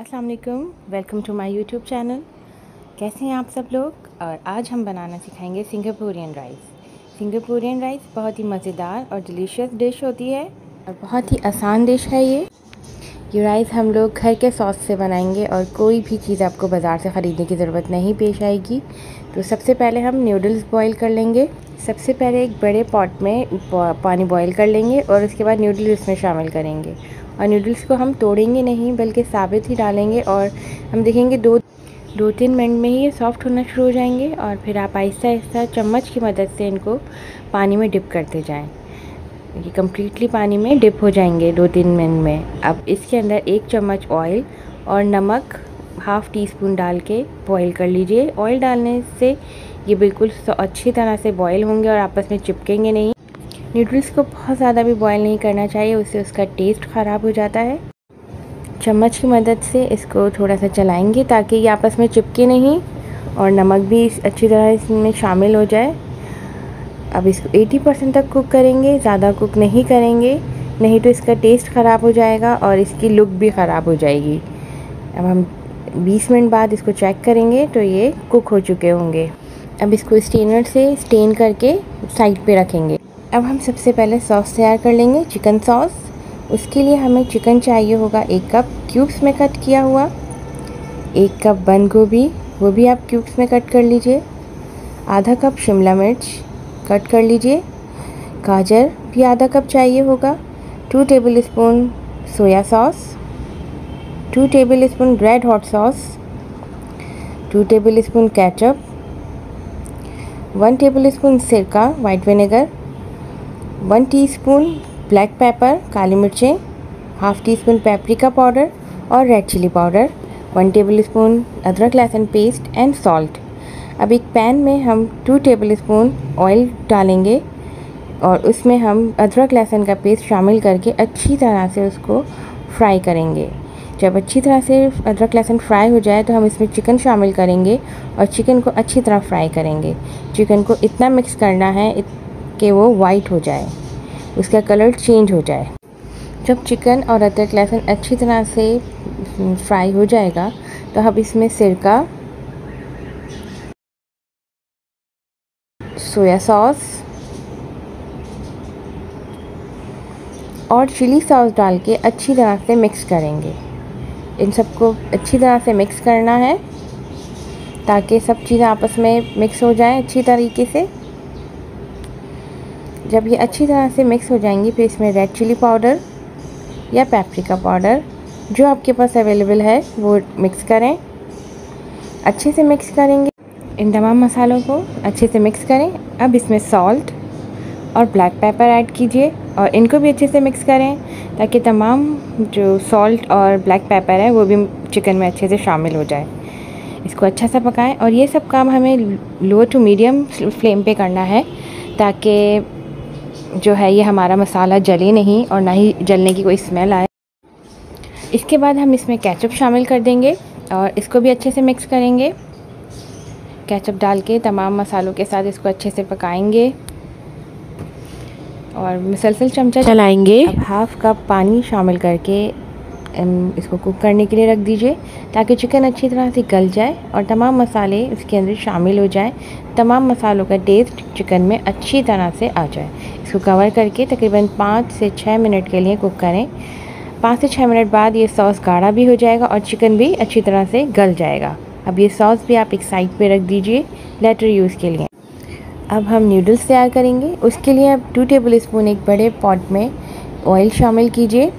अस्सलाम वालेकुम, welcome to my YouTube channel. कैसे हैं आप सब लोग। और आज हम बनाना सिखाएंगे सिंगापुरियन राइस। सिंगापुरियन राइस बहुत ही मज़ेदार और डिलीशियस डिश होती है और बहुत ही आसान डिश है ये राइस हम लोग घर के सॉस से बनाएंगे और कोई भी चीज़ आपको बाज़ार से ख़रीदने की ज़रूरत नहीं पेश आएगी। तो सबसे पहले हम नूडल्स बॉईल कर लेंगे। सबसे पहले एक बड़े पॉट में पानी बॉईल कर लेंगे और उसके बाद नूडल्स इसमें शामिल करेंगे। और नूडल्स को हम तोड़ेंगे नहीं बल्कि साबित ही डालेंगे और हम देखेंगे दो तीन मिनट में ही ये सॉफ्ट होना शुरू हो जाएंगे। और फिर आप आहिस्ता आहिस्ता चम्मच की मदद से इनको पानी में डिप करते जाएं। ये कम्प्लीटली पानी में डिप हो जाएंगे 2-3 मिनट में। अब इसके अंदर 1 चम्मच ऑयल और नमक हाफ़ टी स्पून डाल के बॉईल कर लीजिए। ऑयल डालने से ये बिल्कुल अच्छी तरह से बॉईल होंगे और आपस में चिपकेंगे नहीं। नूडल्स को बहुत ज़्यादा भी बॉईल नहीं करना चाहिए, उससे उसका टेस्ट ख़राब हो जाता है। चम्मच की मदद से इसको थोड़ा सा चलाएंगे ताकि ये आपस में चिपके नहीं और नमक भी अच्छी तरह इसमें शामिल हो जाए। अब इसको 80% तक कुक करेंगे, ज़्यादा कुक नहीं करेंगे, नहीं तो इसका टेस्ट ख़राब हो जाएगा और इसकी लुक भी ख़राब हो जाएगी। अब हम 20 मिनट बाद इसको चेक करेंगे तो ये कुक हो चुके होंगे। अब इसको स्टेनर से स्टेन करके साइड पे रखेंगे। अब हम सबसे पहले सॉस तैयार कर लेंगे, चिकन सॉस। उसके लिए हमें चिकन चाहिए होगा 1 कप क्यूब्स में कट किया हुआ, 1 कप बंद गोभी, वो भी आप क्यूब्स में कट कर लीजिए, आधा कप शिमला मिर्च कट कर लीजिए, गाजर भी आधा कप चाहिए होगा, 2 tablespoon soya sauce, 2 tablespoon red hot sauce, 2 tablespoon ketchup, 1 tablespoon सिरका white vinegar, 1 teaspoon black pepper काली मिर्चें, half teaspoon paprika powder और रेड चिली पाउडर, 1 टेबलस्पून अदरक लहसुन पेस्ट एंड सॉल्ट। अब एक पैन में हम 2 टेबलस्पून ऑयल डालेंगे और उसमें हम अदरक लहसुन का पेस्ट शामिल करके अच्छी तरह से उसको फ्राई करेंगे। जब अच्छी तरह से अदरक लहसुन फ्राई हो जाए तो हम इसमें चिकन शामिल करेंगे और चिकन को अच्छी तरह फ्राई करेंगे। चिकन को इतना मिक्स करना है कि वो वाइट हो जाए, उसका कलर चेंज हो जाए। जब चिकन और अदरक लहसुन अच्छी तरह से फ्राई हो जाएगा तो हम इसमें सिरका, सोया सॉस और चिली सॉस डाल के अच्छी तरह से मिक्स करेंगे। इन सबको अच्छी तरह से मिक्स करना है ताकि सब चीज़ें आपस में मिक्स हो जाएं अच्छी तरीके से। जब ये अच्छी तरह से मिक्स हो जाएंगी फिर इसमें रेड चिली पाउडर या पेपरिका पाउडर जो आपके पास अवेलेबल है वो मिक्स करें। अच्छे से मिक्स करेंगे, इन तमाम मसालों को अच्छे से मिक्स करें। अब इसमें सॉल्ट और ब्लैक पेपर ऐड कीजिए और इनको भी अच्छे से मिक्स करें ताकि तमाम जो सॉल्ट और ब्लैक पेपर है वो भी चिकन में अच्छे से शामिल हो जाए। इसको अच्छा सा पकाएं और ये सब काम हमें लो टू मीडियम फ्लेम पे करना है ताकि जो है ये हमारा मसाला जले नहीं और ना ही जलने की कोई स्मेल आए। इसके बाद हम इसमें केचप शामिल कर देंगे और इसको भी अच्छे से मिक्स करेंगे। केचप डाल के तमाम मसालों के साथ इसको अच्छे से पकाएंगे और मुसलसल चमचा चलाएंगे। अब हाफ़ कप पानी शामिल करके इसको कुक करने के लिए रख दीजिए ताकि चिकन अच्छी तरह से गल जाए और तमाम मसाले इसके अंदर शामिल हो जाए, तमाम मसालों का टेस्ट चिकन में अच्छी तरह से आ जाए। इसको कवर करके तकरीबन 5 से 6 मिनट के लिए कुक करें। 5 से 6 मिनट बाद ये सॉस गाढ़ा भी हो जाएगा और चिकन भी अच्छी तरह से गल जाएगा। अब ये सॉस भी आप एक साइड पे रख दीजिए लेटर यूज़ के लिए। अब हम नूडल्स तैयार करेंगे। उसके लिए आप 2 टेबलस्पून एक बड़े पॉट में ऑयल शामिल कीजिए।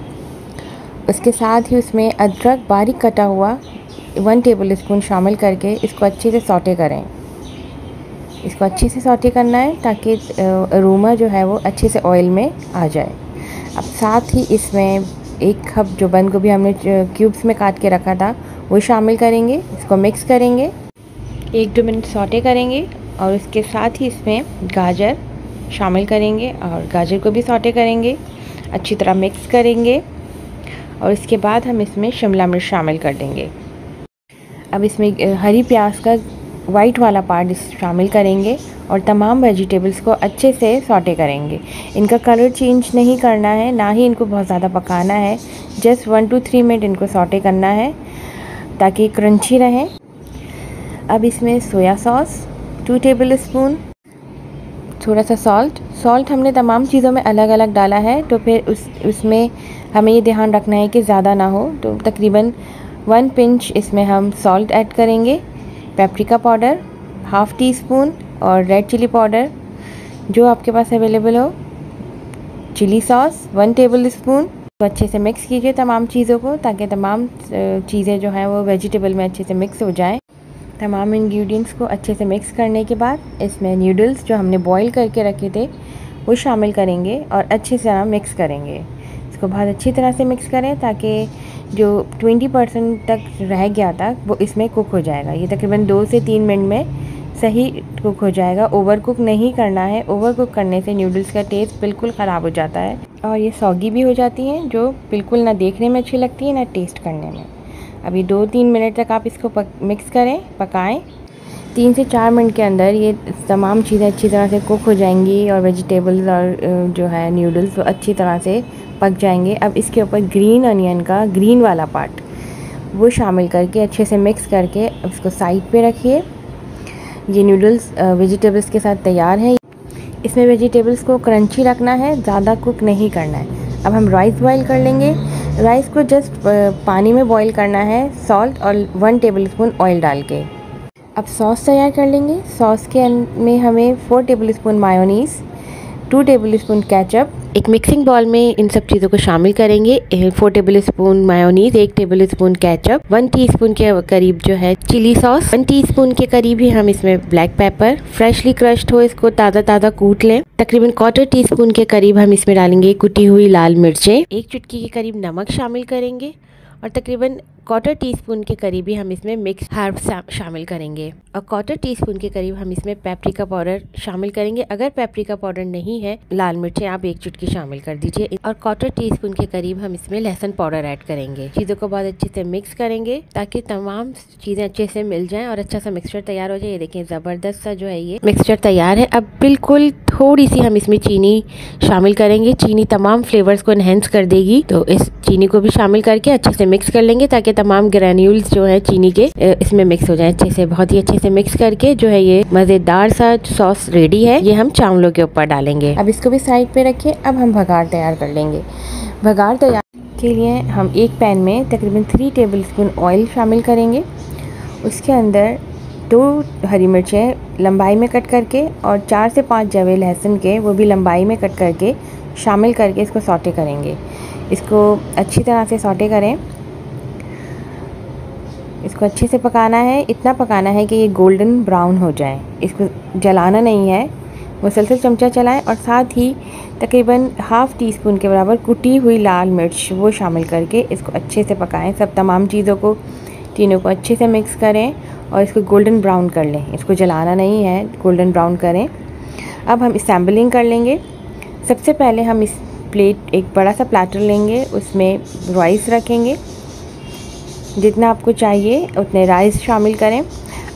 उसके साथ ही उसमें अदरक बारीक कटा हुआ 1 टेबलस्पून शामिल करके इसको अच्छे से सौटे करें। इसको अच्छे से सौटे करना है ताकि अरोमा जो है वो अच्छे से ऑयल में आ जाए। अब साथ ही इसमें 1 कप जो बंद गोभी हमने क्यूब्स में काट के रखा था वो शामिल करेंगे। इसको मिक्स करेंगे, 1-2 मिनट सौटे करेंगे और उसके साथ ही इसमें गाजर शामिल करेंगे और गाजर को भी सौटे करेंगे, अच्छी तरह मिक्स करेंगे और इसके बाद हम इसमें शिमला मिर्च शामिल कर देंगे। अब इसमें हरी प्याज का वाइट वाला पार्ट शामिल करेंगे और तमाम वेजिटेबल्स को अच्छे से सौटे करेंगे। इनका कलर चेंज नहीं करना है, ना ही इनको बहुत ज़्यादा पकाना है, जस्ट 1 to 3 मिनट इनको सौटे करना है। ताकि क्रंची रहे। अब इसमें सोया सॉस 2 टेबल स्पून, थोड़ा सा सॉल्ट हमने तमाम चीज़ों में अलग अलग डाला है, तो फिर उसमें हमें ये ध्यान रखना है कि ज़्यादा ना हो, तो तकरीबन 1 पिंच इसमें हम सॉल्ट ऐड करेंगे। पेपरिका पाउडर 1/2 टीस्पून और रेड चिली पाउडर जो आपके पास अवेलेबल हो। Chili sauce 1 tablespoon. तो अच्छे से मिक्स कीजिए तमाम चीज़ों को, ताकि तमाम चीज़ें जो हैं वो वेजिटेबल में अच्छे से मिक्स हो जाएं। तमाम इंग्रेडिएंट्स को अच्छे से मिक्स करने के बाद इसमें नूडल्स जो हमने बॉईल करके रखे थे वो शामिल करेंगे और अच्छे से मिक्स करेंगे। इसको बहुत अच्छी तरह से मिक्स करें ताकि जो 20% तक रह गया था वो इसमें कुक हो जाएगा। ये तकरीबन 2 से 3 मिनट में सही कुक हो जाएगा। ओवर कुक नहीं करना है, ओवर कुक करने से नूडल्स का टेस्ट बिल्कुल ख़राब हो जाता है और ये सॉगी भी हो जाती हैं, जो बिल्कुल ना देखने में अच्छी लगती है ना टेस्ट करने में। अभी 2-3 मिनट तक आप इसको मिक्स करें, पकाएं। 3 से 4 मिनट के अंदर ये तमाम चीज़ें अच्छी तरह से कुक हो जाएंगी और वेजिटेबल्स और जो है नूडल्स वो अच्छी तरह से पक जाएंगे। अब इसके ऊपर ग्रीन अनियन का ग्रीन वाला पार्ट वो शामिल करके अच्छे से मिक्स करके उसको साइड पे रखिए। ये नूडल्स वेजिटेबल्स के साथ तैयार हैं। इसमें वेजिटेबल्स को क्रंची रखना है, ज़्यादा कुक नहीं करना है। अब हम राइस बॉईल कर लेंगे। राइस को जस्ट पानी में बॉईल करना है, सॉल्ट और 1 टेबल स्पून ऑयल डाल के। अब सॉस तैयार कर लेंगे। सॉस के में हमें 4 table spoon mayonnaise, 2 table spoon ketchup, एक मिक्सिंग बाउल में इन सब चीज़ों को शामिल करेंगे। 4 table spoon mayonnaise, 1 table spoon ketchup, 1 teaspoon के करीब जो है चिली सॉस, 1 टीस्पून के करीब ही हम इसमें ब्लैक पेपर फ्रेशली क्रश्ड हो, इसको ताज़ा कूट लें। तकरीबन 1/4 टीस्पून के करीब हम इसमें डालेंगे कुटी हुई लाल मिर्चें, 1 चुटकी के करीब नमक शामिल करेंगे और तकरीबन 1/4 टीस्पून के करीब ही हम इसमें मिक्स हर्ब्स शामिल करेंगे और 1/4 टीस्पून के करीब हम इसमें पेपरिका पाउडर शामिल करेंगे। अगर पेपरिका पाउडर नहीं है, लाल मिर्चें आप 1 चुटकी शामिल कर दीजिए और 1/4 टीस्पून के करीब हम इसमें लहसुन पाउडर ऐड करेंगे। चीज़ों को बहुत अच्छे से मिक्स करेंगे ताकि तमाम चीज़ें अच्छे से मिल जाएं और अच्छा सा मिक्सचर तैयार हो जाए। ये देखें ज़बरदस्त सा जो है ये मिक्सचर तैयार है। अब बिल्कुल थोड़ी सी हम इसमें चीनी शामिल करेंगे। चीनी तमाम फ्लेवर्स को एनहेंस कर देगी, तो इस चीनी को भी शामिल करके अच्छे से मिक्स कर लेंगे ताकि तमाम ग्रैन्यूल्स जो है चीनी के इसमें मिक्स हो जाए अच्छे से। बहुत ही अच्छे से मिक्स करके जो है ये मज़ेदार सा सॉस रेडी है। ये हम चावलों के ऊपर डालेंगे। अब इसको भी साइड पे रखिए। अब हम भगार तैयार कर लेंगे। भगार तैयार के लिए हम एक पैन में तकरीबन 3 टेबल स्पून ऑयल शामिल करेंगे। उसके अंदर 2 हरी मिर्चें लंबाई में कट करके और 4 से 5 जवे लहसुन के वो भी लंबाई में कट करके शामिल करके इसको सौटे करेंगे। इसको अच्छी तरह से सौटे करें। इसको अच्छे से पकाना है, इतना पकाना है कि ये गोल्डन ब्राउन हो जाए। इसको जलाना नहीं है, मुसलसल चमचा चलाएं और साथ ही तकरीबन 1/2 टीस्पून के बराबर कुटी हुई लाल मिर्च वो शामिल करके इसको अच्छे से पकाएं। सब तमाम चीज़ों को तीनों को अच्छे से मिक्स करें और इसको गोल्डन ब्राउन कर लें। इसको जलाना नहीं है, गोल्डन ब्राउन करें। अब हम असम्बलिंग कर लेंगे। सबसे पहले हम इस एक बड़ा सा प्लेटर लेंगे, उसमें राइस रखेंगे। जितना आपको चाहिए उतने राइस शामिल करें।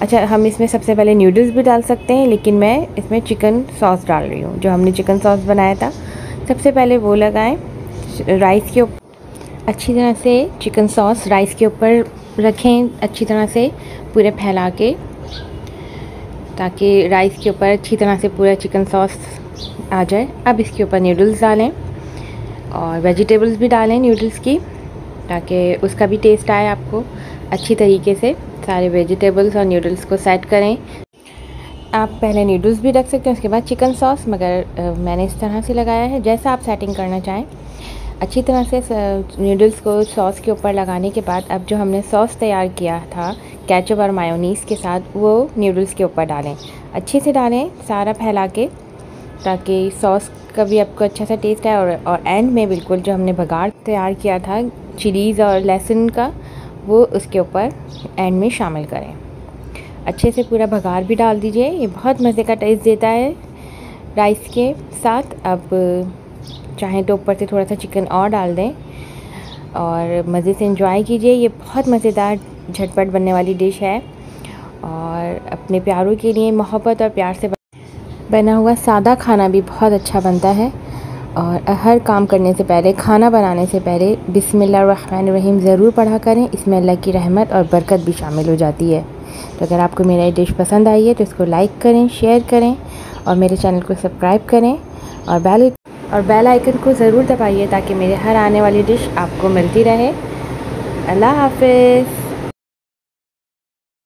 अच्छा, हम इसमें सबसे पहले नूडल्स भी डाल सकते हैं, लेकिन मैं इसमें चिकन सॉस डाल रही हूँ। जो हमने चिकन सॉस बनाया था सबसे पहले वो लगाएं राइस के ऊपर। अच्छी तरह से चिकन सॉस राइस के ऊपर रखें, अच्छी तरह से पूरे फैला के, ताकि राइस के ऊपर अच्छी तरह से पूरा चिकन सॉस आ जाए। अब इसके ऊपर नूडल्स डालें और वेजिटेबल्स भी डालें नूडल्स की, ताकि उसका भी टेस्ट आए आपको। अच्छी तरीके से सारे वेजिटेबल्स और नूडल्स को सेट करें। आप पहले नूडल्स भी रख सकते हैं, उसके बाद चिकन सॉस, मगर मैंने इस तरह से लगाया है। जैसा आप सेटिंग करना चाहें। अच्छी तरह से नूडल्स को सॉस के ऊपर लगाने के बाद अब जो हमने सॉस तैयार किया था केचप और मायोनीज़ के साथ, वो नूडल्स के ऊपर डालें। अच्छे से डालें सारा फैला के, ताकि सॉस का भी आपको अच्छा सा टेस्ट आए। और एंड में बिल्कुल जो हमने बघार तैयार किया था चिलीज़ और लहसुन का, वो उसके ऊपर एंड में शामिल करें। अच्छे से पूरा बघार भी डाल दीजिए। ये बहुत मज़े का टेस्ट देता है राइस के साथ। अब चाहें तो ऊपर से थोड़ा सा चिकन और डाल दें और मज़े से एंजॉय कीजिए। ये बहुत मज़ेदार झटपट बनने वाली डिश है और अपने प्यारों के लिए मोहब्बत और प्यार से बना हुआ सादा खाना भी बहुत अच्छा बनता है और हर काम करने से पहले, खाना बनाने से पहले बिस्मिल्लाहिर्रहमानिर्रहीम ज़रूर पढ़ा करें। इसमें अल्लाह की रहमत और बरकत भी शामिल हो जाती है। तो अगर आपको मेरा ये डिश पसंद आई है तो इसको लाइक करें, शेयर करें और मेरे चैनल को सब्सक्राइब करें और बेल आइकन को ज़रूर दबाइए ताकि मेरे हर आने वाली डिश आपको मिलती रहे। अल्लाह हाफ़िज़।